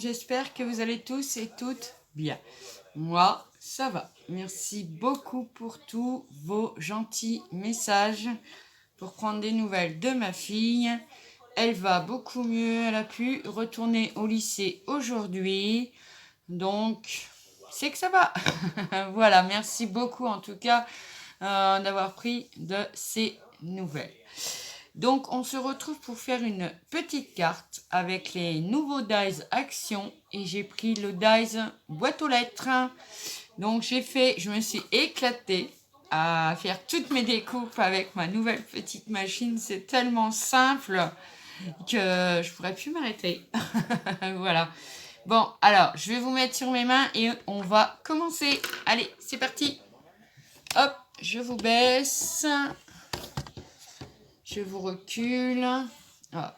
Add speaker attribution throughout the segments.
Speaker 1: j'espère que vous allez tous et toutes bien. Moi, ça va. Merci beaucoup pour tous vos gentils messages pour prendre des nouvelles de ma fille. Elle va beaucoup mieux, elle a pu retourner au lycée aujourd'hui. Donc, c'est que ça va. Voilà, merci beaucoup en tout cas d'avoir pris de ces nouvelles. Donc, on se retrouve pour faire une petite carte avec les nouveaux dies Action. Et j'ai pris le dies boîte aux lettres. Donc, je me suis éclatée à faire toutes mes découpes avec ma nouvelle petite machine. C'est tellement simple que je pourrais plus m'arrêter. Voilà. Bon, alors, je vais vous mettre sur mes mains et on va commencer. Allez, c'est parti. Hop, je vous baisse. Je vous recule. Ah.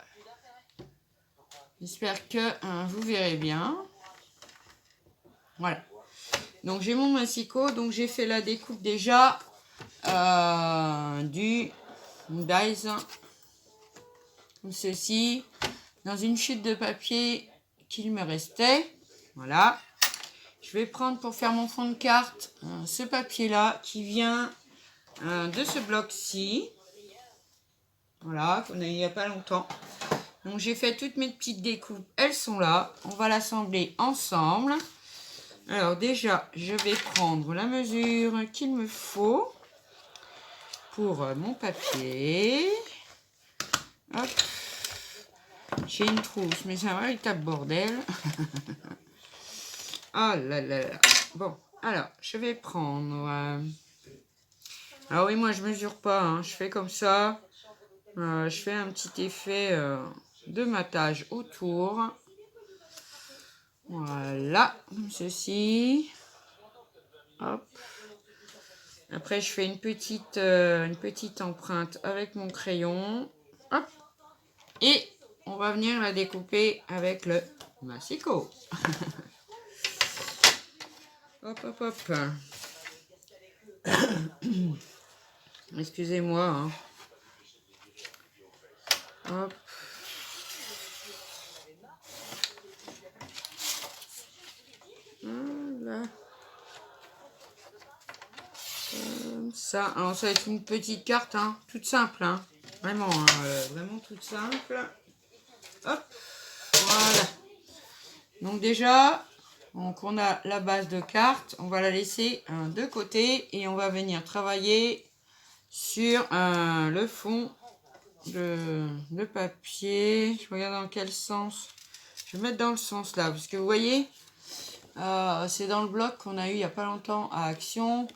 Speaker 1: J'espère que vous verrez bien. Voilà. Donc, j'ai mon massicot. Donc, j'ai fait la découpe déjà du dies. Comme ceci. Dans une chute de papier qu'il me restait. Voilà. Je vais prendre pour faire mon fond de carte ce papier-là qui vient de ce bloc-ci. Voilà, qu'on a eu il n'y a pas longtemps. Donc, j'ai fait toutes mes petites découpes. Elles sont là. On va l'assembler ensemble. Alors, déjà, je vais prendre la mesure qu'il me faut pour mon papier. Hop. J'ai une trousse, mais c'est un véritable bordel. Oh là là là. Bon, alors, je vais prendre... Alors oui, moi, je mesure pas. Hein. Je fais comme ça. Je fais un petit effet de matage autour. Voilà, comme ceci. Hop. Après, je fais une petite empreinte avec mon crayon. Hop. Et on va venir la découper avec le massicot. Hop, hop, hop. Excusez-moi. Hein. Hop. Voilà. Comme ça. Alors, ça va être une petite carte, hein, toute simple. Hein. Vraiment, hein, vraiment toute simple. Hop. Voilà. Donc déjà, donc on a la base de carte. On va la laisser de côté et on va venir travailler sur le fond de papier. Je regarde dans quel sens. Je vais mettre dans le sens là, parce que vous voyez, c'est dans le bloc qu'on a eu il n'y a pas longtemps à Action,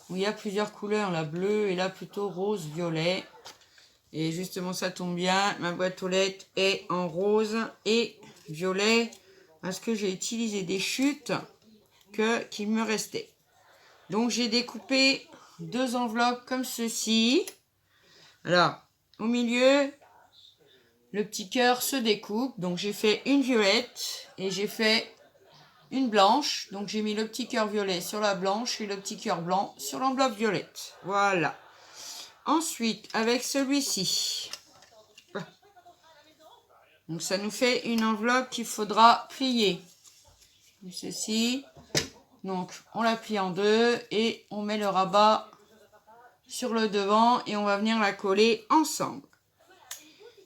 Speaker 1: où il y a plusieurs couleurs, la bleue et là plutôt rose, violet. Et justement, ça tombe bien, ma boîte aux lettres est en rose et violet, parce que j'ai utilisé des chutes qui me restaient. Donc, j'ai découpé 2 enveloppes comme ceci. Alors, au milieu, le petit cœur se découpe. Donc, j'ai fait une violette et j'ai fait une blanche. Donc, j'ai mis le petit cœur violet sur la blanche et le petit cœur blanc sur l'enveloppe violette. Voilà. Ensuite, avec celui-ci. Donc, ça nous fait une enveloppe qu'il faudra plier. Comme ceci. Donc, on la plie en deux et on met le rabat sur le devant et on va venir la coller ensemble.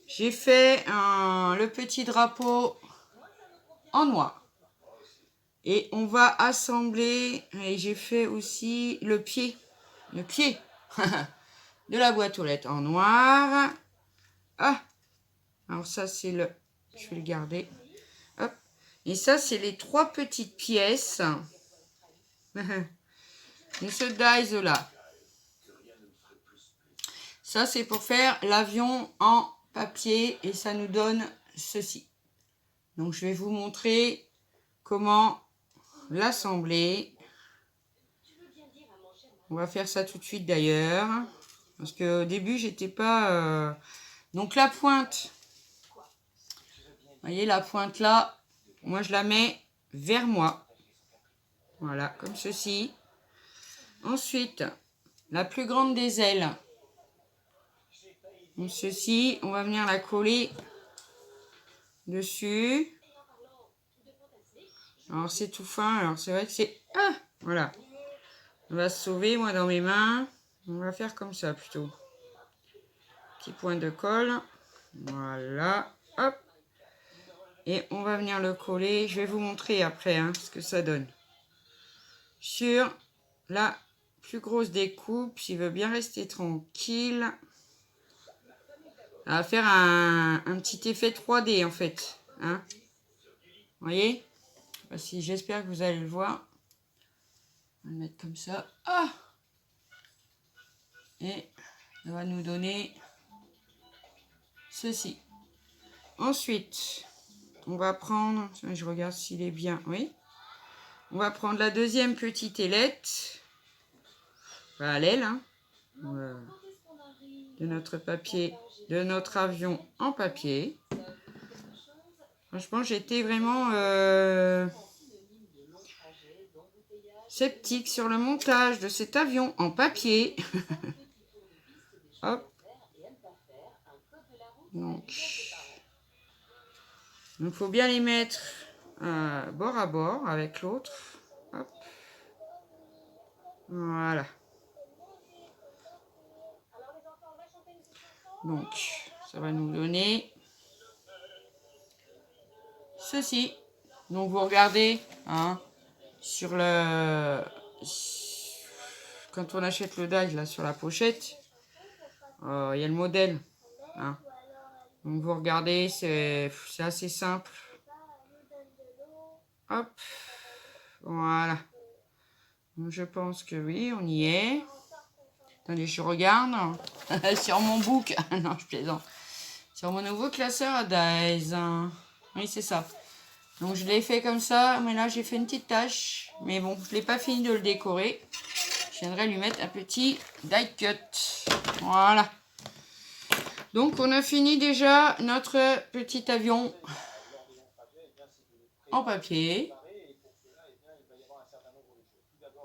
Speaker 1: J'ai fait le petit drapeau en noir. Et on va assembler, et j'ai fait aussi le pied de la boîte aux lettres en noir. Ah, alors ça c'est je vais le garder. Hop. Et ça c'est les 3 petites pièces de ce dies là. Ça c'est pour faire l'avion en papier et ça nous donne ceci. Donc je vais vous montrer comment l'assembler. On va faire ça tout de suite d'ailleurs. Parce qu'au début, j'étais pas... Donc la pointe, vous voyez la pointe là, moi je la mets vers moi. Voilà, comme ceci. Ensuite, la plus grande des ailes. Donc ceci, on va venir la coller dessus. Alors c'est tout fin, alors c'est vrai que c'est... Ah, voilà. On va se sauver, moi, dans mes mains. On va faire comme ça, plutôt. Petit point de colle. Voilà. Hop. Et on va venir le coller. Je vais vous montrer après ce que ça donne. Sur la plus grosse découpe, s'il veut bien rester tranquille. Ça va faire un petit effet 3D, en fait. Vous voyez? Si, j'espère que vous allez le voir. On va le mettre comme ça. Ah! Et ça va nous donner ceci. Ensuite, on va prendre, je regarde s'il est bien, oui. On va prendre la deuxième petite ailette, parallèle, de notre papier, de notre avion en papier. Franchement, j'étais vraiment sceptique sur le montage de cet avion en papier. Hop. Donc, il faut bien les mettre bord à bord avec l'autre. Hop. Voilà. Donc, ça va nous donner ceci. Donc, vous regardez, sur le... Quand on achète le die, là, sur la pochette, il y a le modèle. Donc, vous regardez, c'est assez simple. Hop. Voilà. Donc, je pense que oui, on y est. Attendez, je regarde. Sur mon book. Non, je plaisante. Sur mon nouveau classeur à dies. Oui, c'est ça. Donc, je l'ai fait comme ça. Mais là, j'ai fait une petite tâche. Mais bon, je n'ai pas fini de le décorer. Je viendrai lui mettre un petit die cut. Voilà. Donc, on a fini déjà notre petit avion en papier.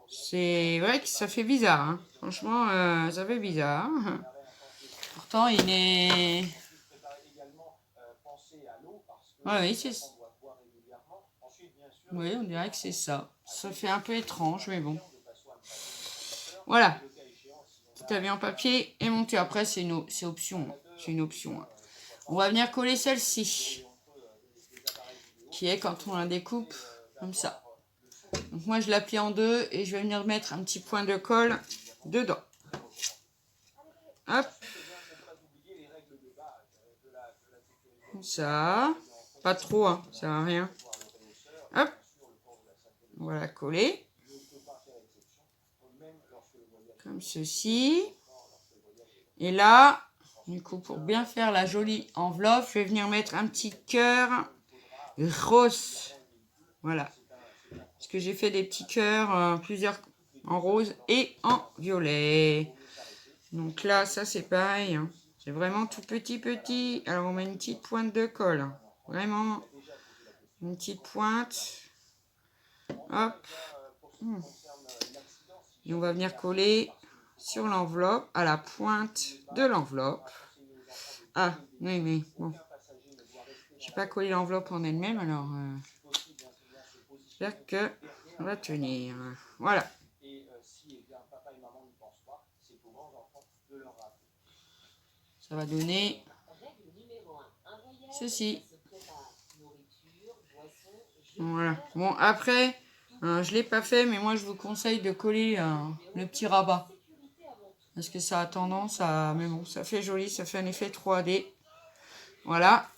Speaker 1: C'est vrai que ça fait bizarre. Franchement, ça fait bizarre. Pourtant, il est... oui, c'est... Oui, on dirait que c'est ça. Ça fait un peu étrange, mais bon. Voilà. Petit avion en papier et monté. Après, c'est option. C'est une option. On va venir coller celle-ci. Qui est quand on la découpe comme ça. Donc moi, je la plie en deux et je vais venir mettre un petit point de colle dedans. Hop. Comme ça. Pas trop, ça sert à rien. Hop. On va la coller. Comme ceci. Et là, du coup, pour bien faire la jolie enveloppe, je vais venir mettre un petit cœur rose. Voilà. Parce que j'ai fait des petits cœurs, plusieurs en rose et en violet. Donc là, ça c'est pareil. C'est vraiment tout petit. Alors on met une petite pointe de colle. Vraiment une petite pointe. Hop. Et on va venir coller sur l'enveloppe, à la pointe de l'enveloppe. Ah, oui, mais bon. J'ai pas collé l'enveloppe en elle-même, alors j'espère que ça va tenir. Voilà. Ça va donner ceci. Voilà. Bon, après, je l'ai pas fait, mais moi je vous conseille de coller le petit rabat. Parce que ça a tendance à... Mais bon, ça fait joli, ça fait un effet 3D. Voilà.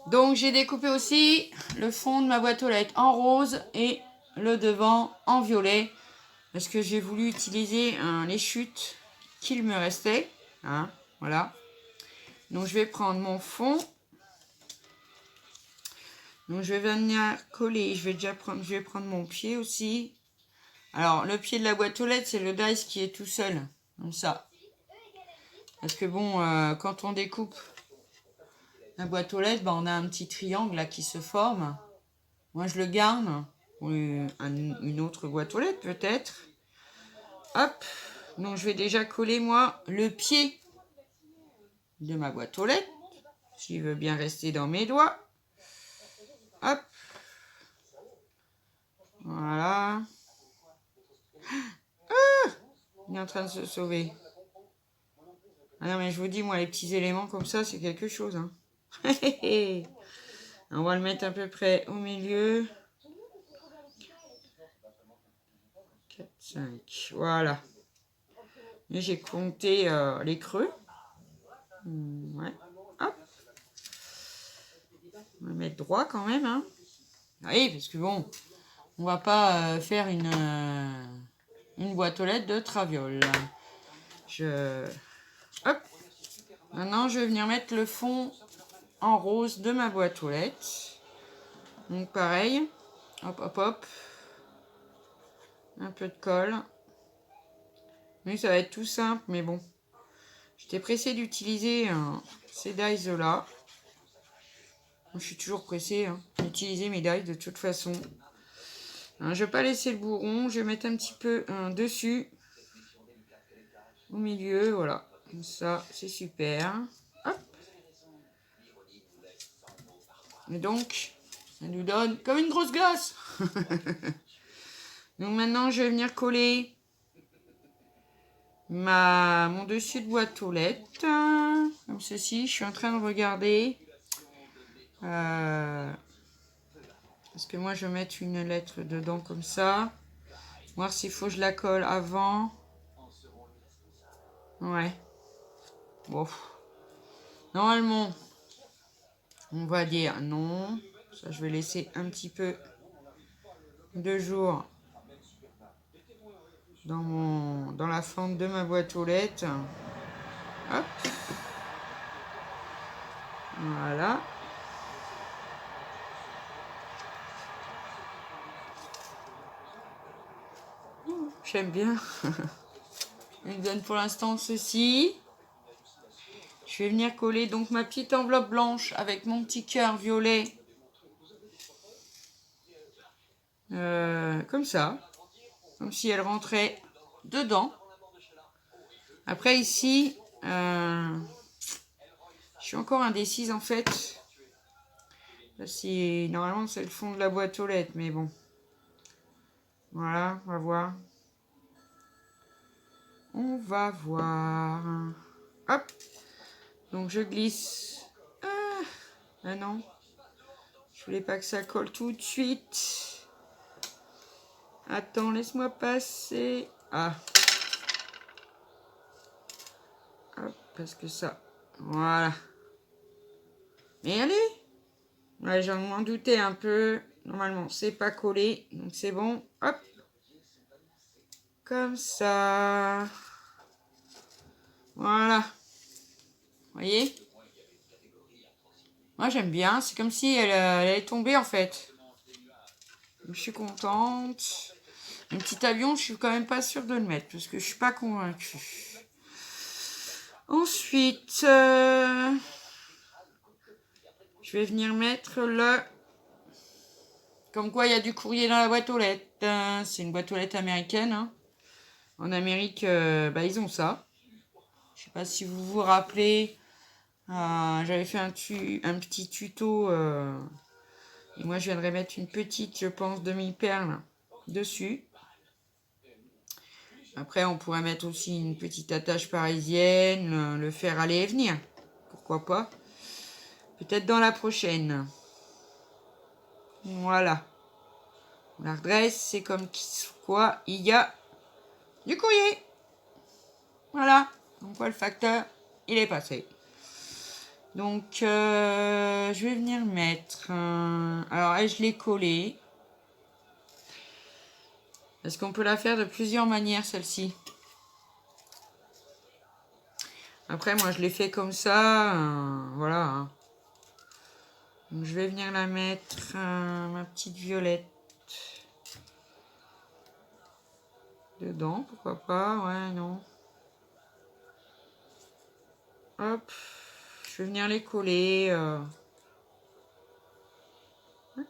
Speaker 1: Donc j'ai découpé aussi le fond de ma boîte aux lettres en rose et le devant en violet. Parce que j'ai voulu utiliser les chutes qu'il me restait. Voilà. Donc je vais prendre mon fond. Donc je vais venir coller. Je vais prendre mon pied aussi. Alors le pied de la boîte aux lettres, c'est le dice qui est tout seul. Comme ça. Parce que bon, quand on découpe la boîte aux lettres, on a un petit triangle là qui se forme. Moi je le garde. Pour une autre boîte aux lettres peut-être. Hop. Donc je vais déjà coller moi le pied de ma boîte aux lettres. S'il veut bien rester dans mes doigts. Hop. Voilà. Il est en train de se sauver. Ah non, mais je vous dis, moi, les petits éléments comme ça, c'est quelque chose. Hein. On va le mettre à peu près au milieu. 4, 5. Voilà. Et j'ai compté les creux. Ouais. Hop. On va mettre droit quand même. Hein. Oui, parce que bon, on va pas faire une boîte aux lettres de traviole. Hop. Maintenant, je vais venir mettre le fond en rose de ma boîte aux lettres. Donc pareil. Hop, hop, hop. Un peu de colle. Oui, ça va être tout simple, mais bon. J'étais pressée d'utiliser ces dies là. Je suis toujours pressée d'utiliser mes dies de toute façon. Je ne vais pas laisser le bourron. Je vais mettre un petit peu dessus. Au milieu, voilà. Comme ça, c'est super. Hop. Et donc, ça nous donne comme une grosse glace. Donc maintenant, je vais venir coller mon dessus de boîte aux lettres. Comme ceci. Je suis en train de regarder. Parce que moi, je vais mettre une lettre dedans comme ça. Voir s'il faut que je la colle avant. Ouais. Bon. Normalement, on va dire non. Ça, je vais laisser un petit peu de jour dans la fente de ma boîte aux lettres. Hop. Voilà. J'aime bien. Je donne pour l'instant ceci. Je vais venir coller donc ma petite enveloppe blanche avec mon petit cœur violet. Comme ça. Comme si elle rentrait dedans. Après ici, je suis encore indécise en fait. Là, normalement c'est le fond de la boîte aux lettres, mais bon. Voilà, on va voir. On va voir. Hop. Donc je glisse. Ah non. Je voulais pas que ça colle tout de suite. Attends, laisse-moi passer. Ah. Hop, parce que ça. Voilà. Mais allez. Ouais, j'en m'en doutais un peu. Normalement, c'est pas collé. Donc c'est bon. Hop. Comme ça. Voilà. Vous voyez? Moi, j'aime bien. C'est comme si elle est tombée, en fait. Donc, je suis contente. Un petit avion, je suis quand même pas sûre de le mettre. Parce que je suis pas convaincue. Ensuite, je vais venir mettre le... Comme quoi, il y a du courrier dans la boîte aux lettres. C'est une boîte aux lettres américaine. Hein. En Amérique, ils ont ça. Je sais pas si vous vous rappelez. J'avais fait un petit tuto. Et moi, je viendrai mettre une petite, je pense, demi-perle dessus. Après, on pourrait mettre aussi une petite attache parisienne, le faire aller et venir. Pourquoi pas. Peut-être dans la prochaine. Voilà. La redresse, c'est comme quoi il y a du courrier. Voilà. Donc, le facteur, il est passé. Donc, je vais venir mettre... alors, je l'ai collé. Est-ce qu'on peut la faire de plusieurs manières, celle-ci? Après, moi, je l'ai fait comme ça. Voilà. Hein. Donc, je vais venir la mettre, ma petite violette. Dedans, pourquoi pas? Ouais, non. Hop. Je vais venir les coller à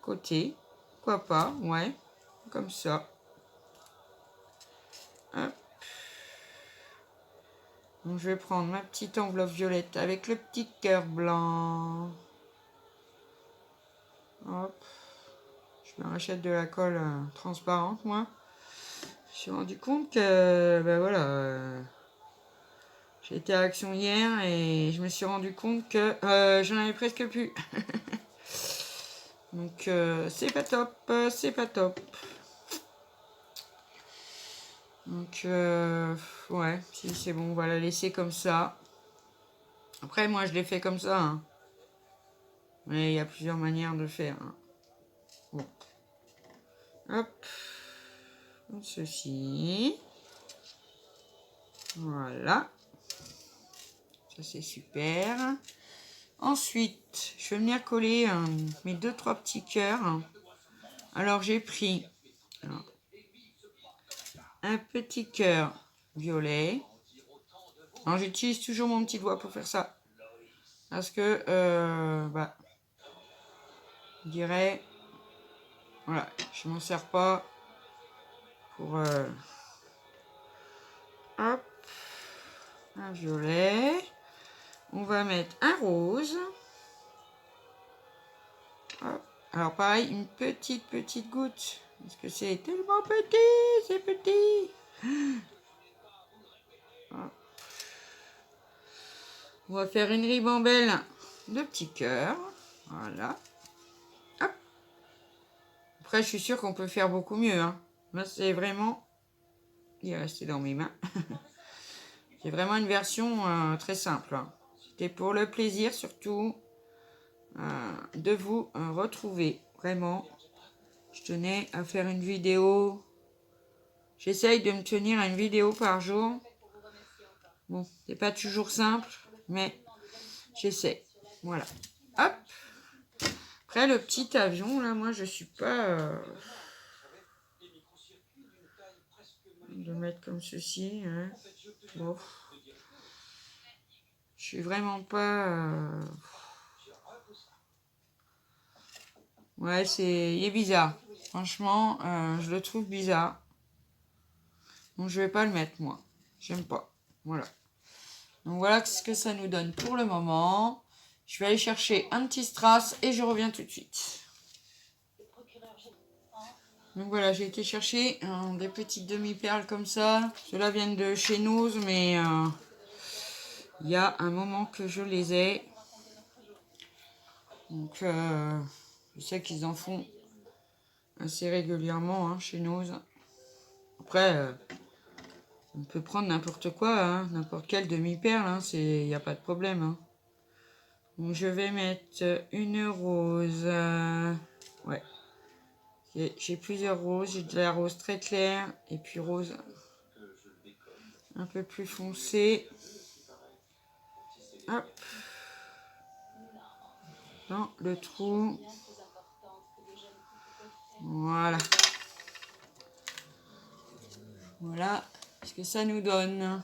Speaker 1: côté. Pourquoi pas? Ouais. Comme ça. Hop. Donc, je vais prendre ma petite enveloppe violette avec le petit cœur blanc. Hop. Je me rachète de la colle transparente, moi. Je me suis rendu compte que, ben voilà, j'ai été à Action hier et je me suis rendu compte que j'en avais presque plus. Donc c'est pas top, c'est pas top. Donc ouais, si c'est bon, on va la laisser comme ça. Après moi je l'ai fait comme ça, hein. Mais il y a plusieurs manières de faire, hein. Bon. Hop. Comme ceci. Voilà. Ça c'est super. Ensuite, je vais venir coller mes 2-3 petits cœurs. Alors j'ai pris un petit cœur violet. Alors j'utilise toujours mon petit doigt pour faire ça. Parce que, je dirais, voilà, je m'en sers pas pour, hop, un violet. On va mettre un rose. Hop. Alors pareil, une petite goutte. Parce que c'est tellement petit, c'est petit. Hop. On va faire une ribambelle de petits cœurs. Voilà. Hop. Après, je suis sûre qu'on peut faire beaucoup mieux, hein. Là, c'est vraiment... Il est resté dans mes mains. C'est vraiment une version très simple, hein. C'était pour le plaisir, surtout, de vous retrouver. Vraiment, je tenais à faire une vidéo. J'essaye de me tenir à une vidéo par jour. Bon, c'est pas toujours simple, mais j'essaie. Voilà. Hop. Après, le petit avion, là, moi, je suis pas... de mettre comme ceci, hein. Bon. Je suis vraiment pas... Ouais, il est bizarre. Franchement, je le trouve bizarre. Donc, je vais pas le mettre, moi. J'aime pas. Voilà. Donc, voilà ce que ça nous donne pour le moment. Je vais aller chercher un petit strass et je reviens tout de suite. Donc, voilà, j'ai été chercher des petites demi-perles comme ça. Ceux-là viennent de chez Nose, mais il y a un moment que je les ai. Donc, je sais qu'ils en font assez régulièrement, hein, chez Nose. Après, on peut prendre n'importe quoi, hein, n'importe quelle demi-perle, hein, il n'y a pas de problème, hein. Donc je vais mettre une rose. Ouais. J'ai plusieurs roses. J'ai de la rose très claire et puis rose un peu plus foncée. Hop. Dans le trou. Voilà. Voilà ce que ça nous donne.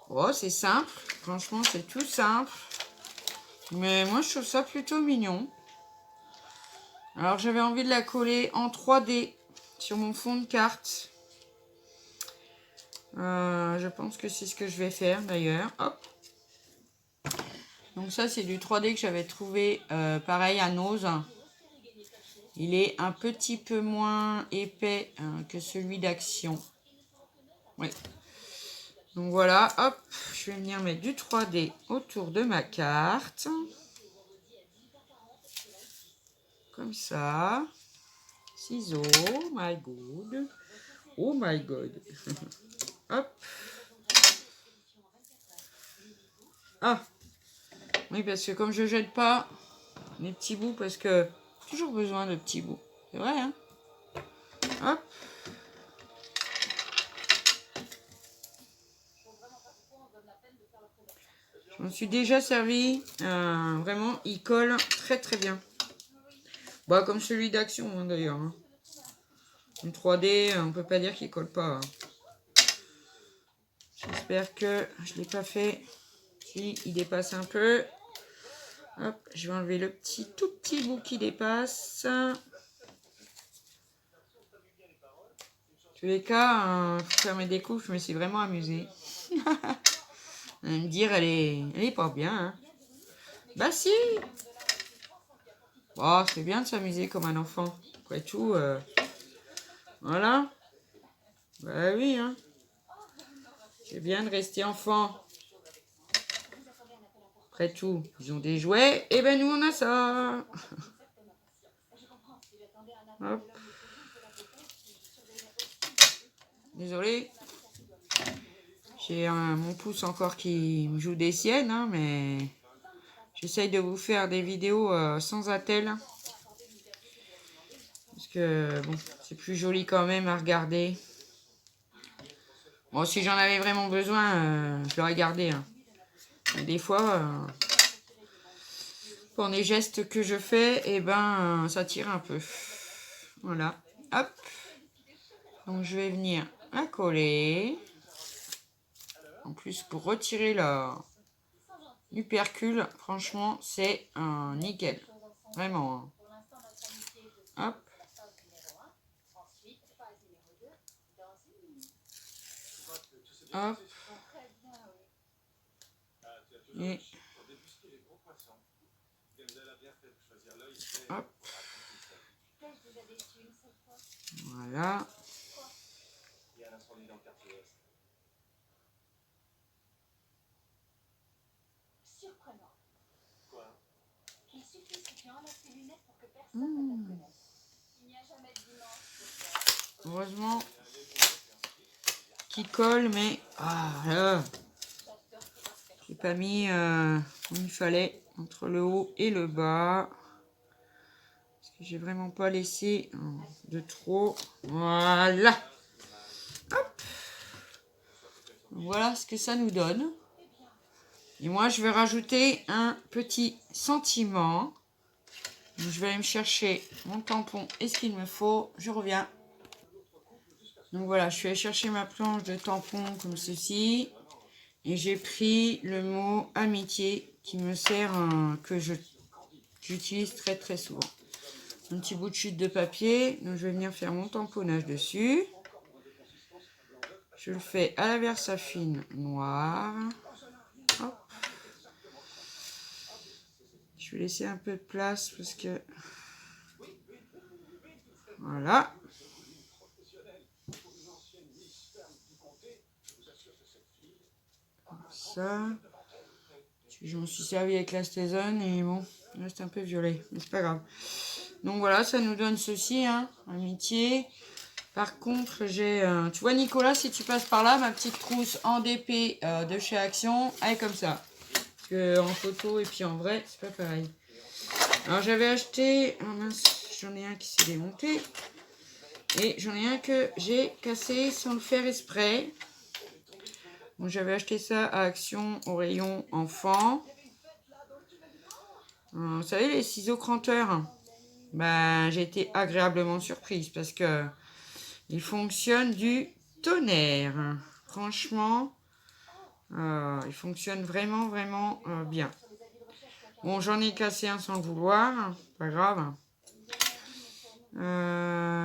Speaker 1: Oh, c'est simple. Franchement, c'est tout simple. Mais moi, je trouve ça plutôt mignon. Alors, j'avais envie de la coller en 3D sur mon fond de carte. Je pense que c'est ce que je vais faire, d'ailleurs. Hop. Donc ça, c'est du 3D que j'avais trouvé, pareil, à Nose. Il est un petit peu moins épais que celui d'Action. Oui. Donc voilà, hop, je vais venir mettre du 3D autour de ma carte. Comme ça. Ciseaux, my god. Oh my god. Hop. Ah. Oui, parce que comme je jette pas mes petits bouts, parce que j'ai toujours besoin de petits bouts. C'est vrai, hein. Hop. Je m'en suis déjà servi. Vraiment, il colle très très bien. Bah, comme celui d'Action, hein, d'ailleurs. Hein. En 3D, on peut pas dire qu'il colle pas. Hein. J'espère que je l'ai pas fait. Si, il dépasse un peu. Hop, je vais enlever le tout petit bout qui dépasse. En tous les cas, pour faire mes découpes, je me suis vraiment amusée. Vous allez me dire, elle est pas bien. Hein. Bah si. Oh, c'est bien de s'amuser comme un enfant. Après tout, voilà. Bah oui, hein. C'est bien de rester enfant. Après tout, ils ont des jouets, et ben nous on a ça. Hop. Désolé. J'ai mon pouce encore qui me joue des siennes, hein, mais j'essaye de vous faire des vidéos sans attel. Parce que bon, c'est plus joli quand même à regarder. Bon, si j'en avais vraiment besoin, je l'aurais gardé. Hein. Mais des fois, pour les gestes que je fais, et ben ça tire un peu. Voilà. Hop. Donc je vais venir la coller. En plus, pour retirer l'upercule, franchement, c'est un nickel. Vraiment. Hop. Hop. Et hop. Voilà. Mmh. Heureusement qu'il colle, mais j'ai pas mis comme il fallait entre le haut et le bas. Parce que j'ai vraiment pas laissé de trop. Voilà. Hop. Voilà ce que ça nous donne. Et moi, je vais rajouter un petit sentiment. Donc, je vais aller me chercher mon tampon et ce qu'il me faut. Je reviens. Donc voilà, je suis allée chercher ma planche de tampon comme ceci. Et j'ai pris le mot amitié qui me sert, que j'utilise très très souvent. Un petit bout de chute de papier. Donc je vais venir faire mon tamponnage dessus. Je le fais à la Versafine noire. Hop. Je vais laisser un peu de place parce que... Voilà. Comme ça. Je m'en suis servi avec la Stézone et bon, il reste un peu violet, mais c'est pas grave. Donc voilà, ça nous donne ceci, hein, amitié. Par contre, j'ai, tu vois Nicolas, si tu passes par là, ma petite trousse en DP de chez Action, elle est comme ça. Parce que en photo et puis en vrai, c'est pas pareil. Alors j'avais acheté, oh mince, j'en ai un qui s'est démonté. Et j'en ai un que j'ai cassé sans le faire exprès. Donc j'avais acheté ça à Action au rayon enfant. Vous savez, les ciseaux cranteurs, ben, j'ai été agréablement surprise parce que ils fonctionnent du tonnerre. Franchement, ils fonctionnent vraiment, vraiment bien. Bon, j'en ai cassé un sans le vouloir, pas grave.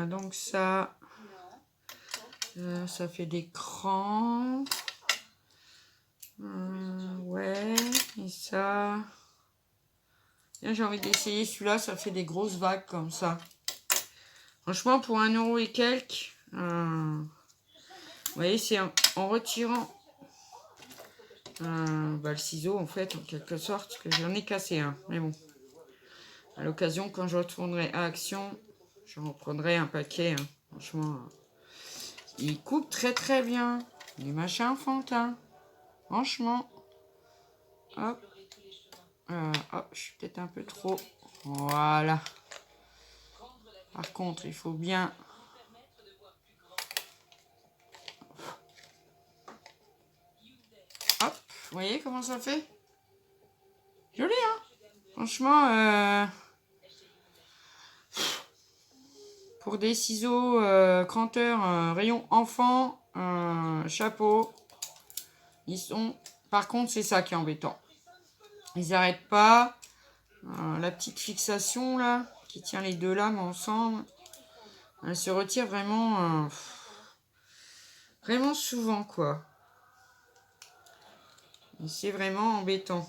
Speaker 1: Donc ça fait des crans. Ouais, et ça... J'ai envie d'essayer celui-là, ça fait des grosses vagues comme ça. Franchement, pour 1 € et quelques, vous voyez, c'est en retirant le ciseau, en fait, en quelque sorte, que j'en ai cassé un. Mais bon, à l'occasion, quand je retournerai à Action, je reprendrai un paquet. Hein. Franchement, il coupe très très bien. Du machin enfantin. Franchement. Hop. Hop, je suis peut-être un peu trop. Voilà. Par contre, il faut bien... Hop, vous voyez comment ça fait? Joli, hein? Franchement, pour des ciseaux cranteurs, rayon enfant, chapeau, ils sont... Par contre, c'est ça qui est embêtant. Ils n'arrêtent pas. La petite fixation, là, qui tient les deux lames ensemble, elle se retire vraiment... vraiment souvent, quoi. Et c'est vraiment embêtant.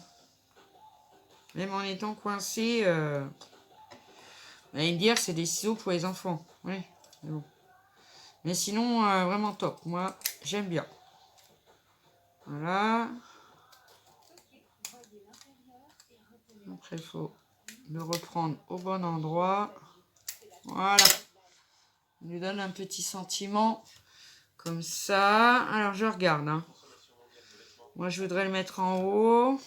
Speaker 1: Même en étant coincé... Vous allez me dire, c'est des ciseaux pour les enfants. Oui, mais bon. Mais sinon, vraiment top. Moi, j'aime bien. Voilà. Après, il faut le reprendre au bon endroit. Voilà. On lui donne un petit sentiment comme ça. Alors, je regarde. Hein. Moi, je voudrais le mettre en haut.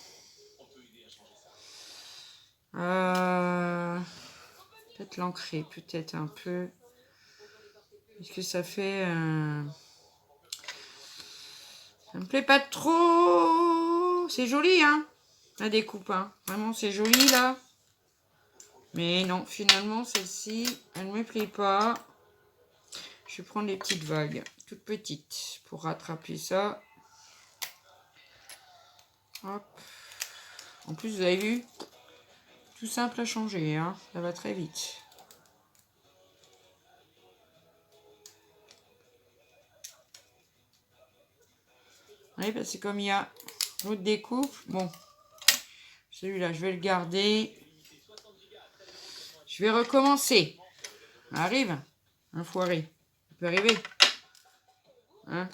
Speaker 1: Peut-être l'ancrer, peut-être un peu. Parce que ça fait... Ça me plaît pas trop. C'est joli, hein, la découpe. Hein. Vraiment, c'est joli, là. Mais non, finalement, celle-ci, elle ne me plaît pas. Je vais prendre les petites vagues, toutes petites, pour rattraper ça. Hop. En plus, vous avez vu, tout simple à changer, hein. Ça va très vite. Oui, parce que comme il y a l'autre découpe, bon, celui-là, je vais le garder. Je vais recommencer. Arrive, un foiré. Ça peut arriver. Hein?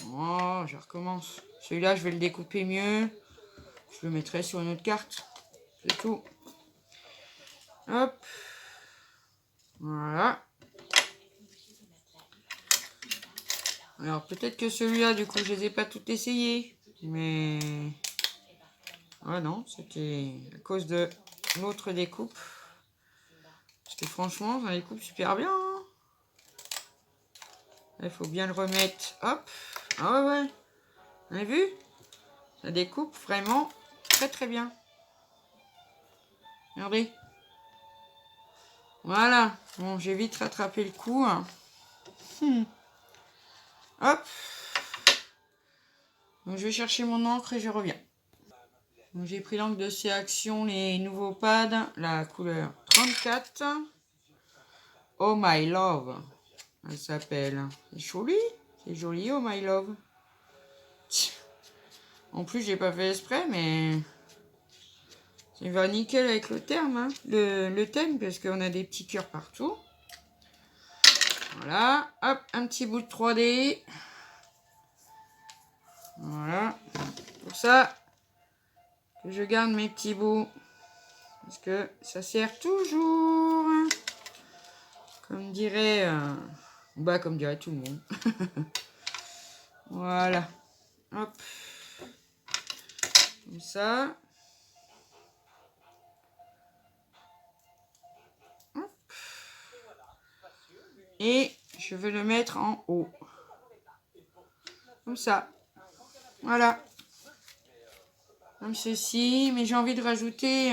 Speaker 1: Oh, je recommence. Celui-là, je vais le découper mieux. Je le mettrai sur une autre carte. C'est tout. Hop. Voilà. Alors, peut-être que celui-là, du coup, je les ai pas toutes essayées. Mais... Ah non, c'était à cause de l'autre découpe. Parce que franchement, ça découpe super bien. Hein. Il faut bien le remettre. Hop. Ah ouais, ouais. Vous avez vu? Ça découpe vraiment très très bien. Regardez. Voilà. Bon, j'ai vite rattrapé le coup. Hein. Hop. Donc, je vais chercher mon encre et je reviens. Donc, j'ai pris l'encre de chez Action, les nouveaux pads, la couleur 34. Oh My Love, elle s'appelle. C'est joli. C'est joli, Oh My Love. En plus, j'ai pas fait exprès, mais ça va nickel avec le terme, hein. le thème, parce qu'on a des petits cœurs partout. Voilà, hop, un petit bout de 3D. Voilà, pour ça que je garde mes petits bouts, parce que ça sert toujours, comme dirait, comme dirait tout le monde. Voilà, hop, comme ça. Et je vais le mettre en haut. Comme ça. Voilà. Comme ceci. Mais j'ai envie de rajouter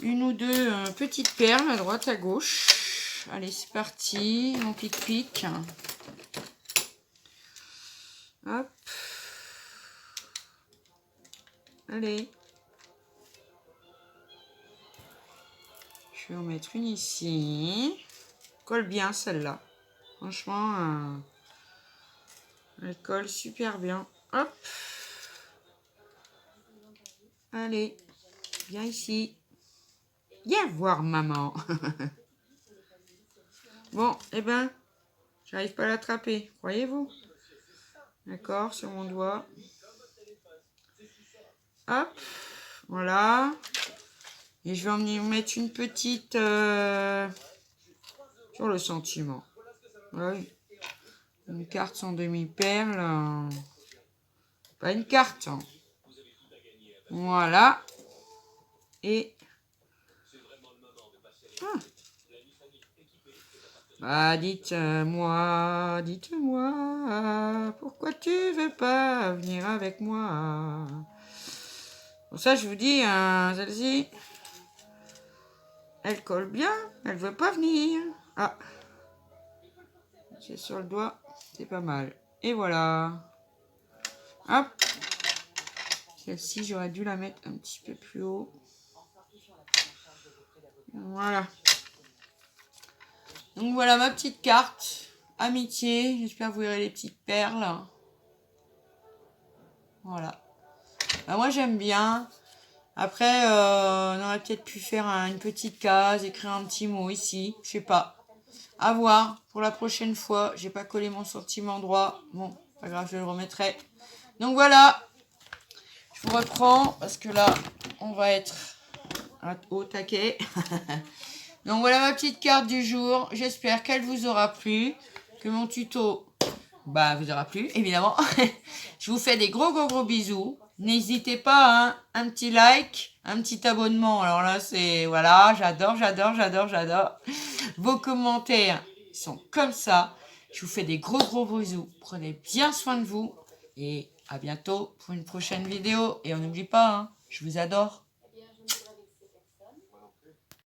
Speaker 1: une ou deux petites perles à droite, à gauche. Allez, c'est parti. On pique-pique. Hop. Allez. Je vais en mettre une ici. Colle bien celle-là. Franchement, elle colle super bien. Hop. Allez. Viens ici. Viens voir maman. Bon, eh ben, j'arrive pas à l'attraper. Croyez-vous? D'accord, sur mon doigt. Hop. Voilà. Et je vais en mettre une petite sur le sentiment. Oui. Une carte sans demi-perle. Pas une carte. Hein. Voilà. Et... Ah. Bah, dites-moi, pourquoi tu veux pas venir avec moi? Pour ça, je vous dis, celle-ci, elle colle bien, elle veut pas venir. Ah, c'est sur le doigt, c'est pas mal. Et voilà. Hop. Celle-ci, j'aurais dû la mettre un petit peu plus haut. Voilà. Donc voilà ma petite carte. Amitié. J'espère que vous verrez les petites perles. Voilà. Bah, moi, j'aime bien. Après, on aurait peut-être pu faire une petite case, écrire un petit mot ici. Je sais pas. À voir pour la prochaine fois. J'ai pas collé mon sortiment droit. Bon, pas grave, je le remettrai. Donc voilà. Je vous reprends parce que là, on va être au taquet. Donc voilà ma petite carte du jour. J'espère qu'elle vous aura plu. Que mon tuto vous aura plu, évidemment. Je vous fais des gros bisous. N'hésitez pas, hein, un petit like, un petit abonnement. Alors là, c'est... Voilà, j'adore. Vos commentaires sont comme ça. Je vous fais des gros bisous. Prenez bien soin de vous. Et à bientôt pour une prochaine vidéo. Et on n'oublie pas, hein, je vous adore.